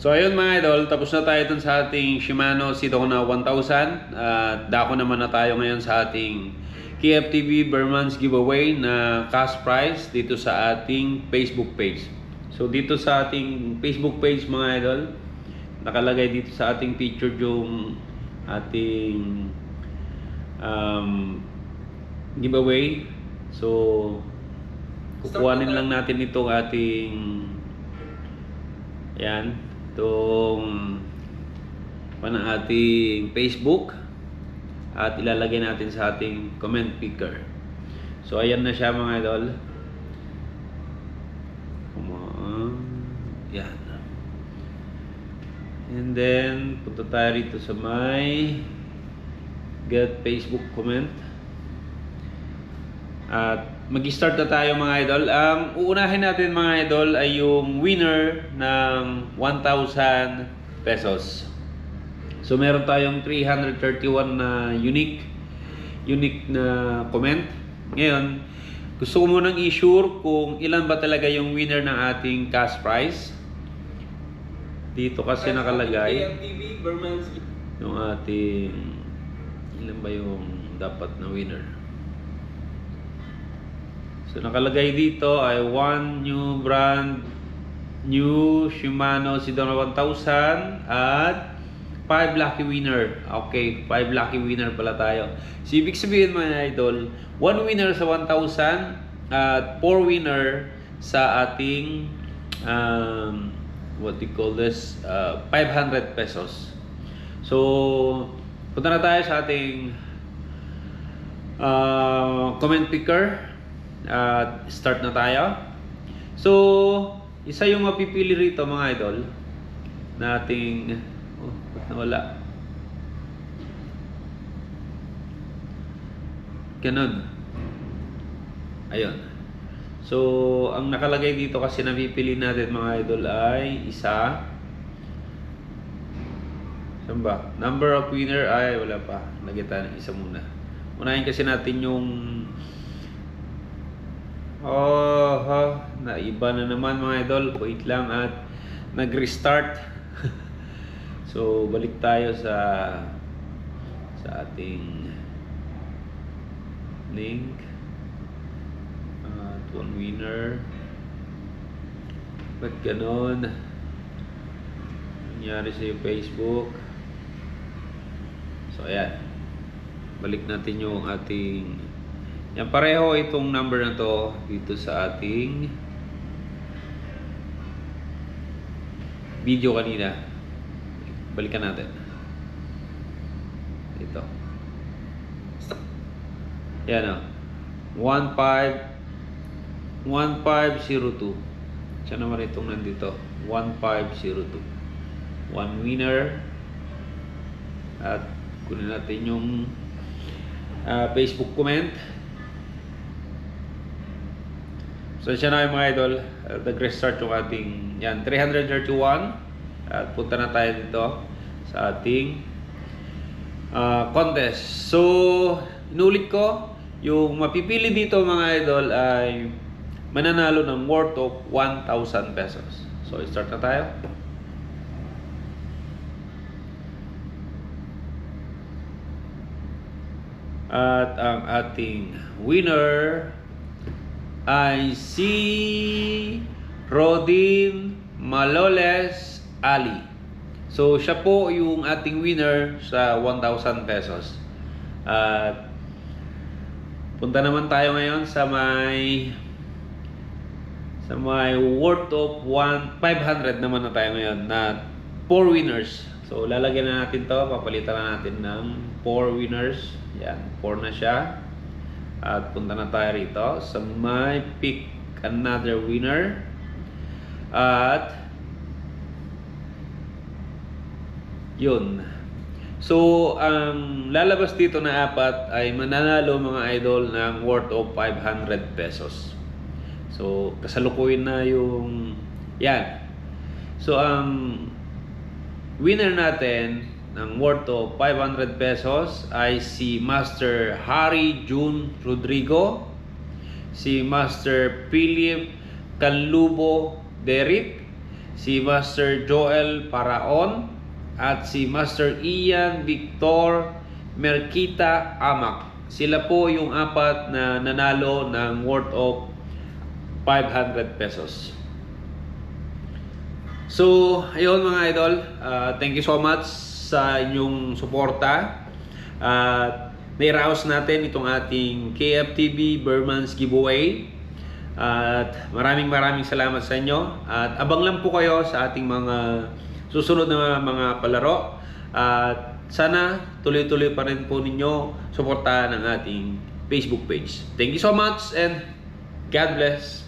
So ayun mga idol, tapos na tayo dun sa ating Shimano Sidona 1000 at dako naman na tayo ngayon sa ating KFTV Bermans giveaway na cash prize dito sa ating Facebook page. So dito sa ating Facebook page mga idol, nakalagay dito sa ating picture yung ating giveaway. So kukuhanin lang natin itong ating yan, itong ating Facebook at ilalagay natin sa ating comment picker. So ayan na siya mga idol. Yan. And then punta tayo rito sa my get Facebook comment. At mag-start na tayo mga idol. Ang uunahin natin mga idol ay yung winner ng 1,000 pesos. So meron tayong 331 na unique na comment. Ngayon, gusto ko munang i-sure kung ilan ba talaga yung winner ng ating cash prize. Dito kasi nakalagay yung ating ilan ba yung dapat na winner. So nakalagay dito ay one new brand, new Shimano Sidona 1000 at 5 lucky winner. Okay, 5 lucky winner pala tayo. So ibig sabihin mga idol, 1 winner sa 1,000 at 4 winner sa ating what do you call this? 500 pesos. So punta na tayo sa ating comment picker. Start na tayo. So, isa yung mapipili rito mga idol na ating ba't nawala? Ganun. Ayun. So, ang nakalagay dito kasi napipili natin mga idol ay isa. Saan ba? Number of winner ay wala pa. Lagyan ng isa muna. Unahin kasi natin yung naiba na naman mga idol. Wait lang at nag-restart. So, balik tayo sa ating link. One winner. Ba't ganon? Nangyari sa Facebook. So, ayan. Balik natin yung ating yan, pareho itong number na to dito sa ating video kanina. Balikan natin. Ito. Yan o. 1502. Siya naman itong nandito. 1502. One winner. At kunin natin yung Facebook comment. So siya na yung mga idol, nag-restart yung ating yan, 331 at punta na tayo dito sa ating contest. So inulit ko, yung mapipili dito mga idol ay mananalo ng worth of 1,000 pesos. So start na tayo. At ang ating winner ay si Rodin Maloles Ali. So siya po yung ating winner sa 1,000 pesos. At punta naman tayo ngayon sa may worth of 500 naman na tayo ngayon na 4 winners. So lalagyan na natin to, papalitan na natin ng 4 winners. Yan, 4 na siya. At punta na tayo rito sa my pick another winner. At yun. So ang lalabas dito na apat ay mananalo mga idol ng worth of 500 pesos. So kasalukuyan na yung yan. So ang winner natin ng worth of 500 pesos ay si Master Harry June Rodrigo, si Master Philip Canlubo Derek, si Master Joel Paraon, at si Master Ian Victor Merquita Amak. Sila po yung apat na nanalo ng worth of 500 pesos. So, ayun mga idol, thank you so much sa inyong suporta. At nairaos natin itong ating KFTV Berman's Giveaway. At maraming salamat sa inyo. At abang lang po kayo sa ating mga susunod na mga palaro. At sana tuloy-tuloy pa rin po ninyo suportahan ang ating Facebook page. Thank you so much and God bless.